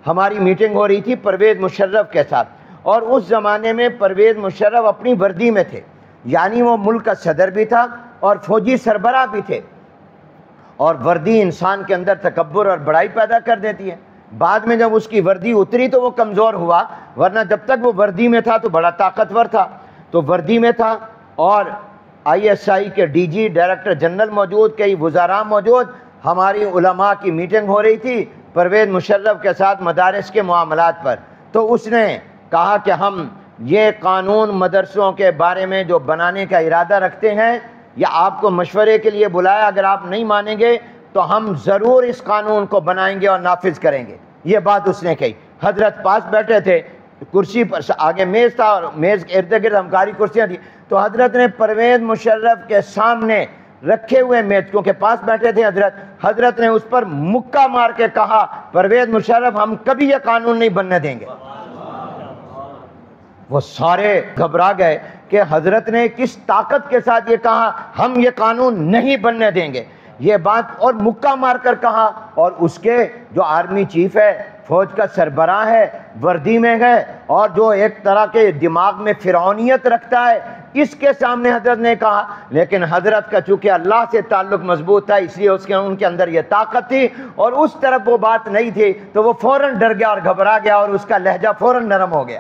ہماری میٹنگ ہو رہی تھی پرویز مشرف کے ساتھ، اور اس زمانے میں پرویز مشرف اپنی وردی میں تھے، یعنی وہ ملک کا صدر بھی تھا اور فوجی سربراہ بھی تھے، اور وردی انسان کے اندر تکبر اور بڑائی پیدا کر دیتی ہے۔ بعد میں جب اس کی وردی اتری تو وہ کمزور ہوا، ورنہ جب تک وہ وردی میں تھا تو بڑا طاقتور تھا۔ تو وردی میں تھا، اور آئی ایس آئی کے ڈی جی ڈائریکٹر جنرل موجود، کئی وزراء موجود، ہماری علماء کی میٹنگ ہو رہی تھی پرویز مشرف کے ساتھ مدارس کے معاملات پر۔ تو اس نے کہا کہ ہم یہ قانون مدرسوں کے بارے میں جو بنانے کا ارادہ رکھتے ہیں، یا آپ کو مشورے کے لیے بلایا، اگر آپ نہیں مانیں گے تو ہم ضرور اس قانون کو بنائیں گے اور نافذ کریں گے۔ یہ بات اس نے کہی۔ حضرت پاس بیٹھے تھے کرسی پر، آگے میز تھا اور میز کے ارد گرد ہمکاری کرسیاں تھیں، تو حضرت نے پرویز مشرف کے سامنے رکھے ہوئے میز، کیونکہ پاس بیٹھے تھے حضرت نے اس پر مکہ مار کے کہا، پرویز مشرف ہم کبھی یہ قانون نہیں بننے دیں گے۔ وہ سارے گھبرا گئے کہ حضرت نے کس طاقت کے ساتھ یہ کہا، ہم یہ قانون نہیں بننے دیں گے، یہ بات، اور مکہ مار کر کہا۔ اور اس کے جو آرمی چیف ہے، فوج کا سربراہ ہے، وردی میں ہے، اور جو ایک طرح کے دماغ میں فرعونیت رکھتا ہے، اس کے سامنے حضرت نے کہا۔ لیکن حضرت کا چونکہ اللہ سے تعلق مضبوط تھا، اس لیے ان کے اندر یہ طاقت تھی، اور اس طرف وہ بات نہیں تھی، تو وہ فوراً ڈر گیا اور گھبرا گیا، اور اس کا لہجہ فوراً نرم ہو گیا۔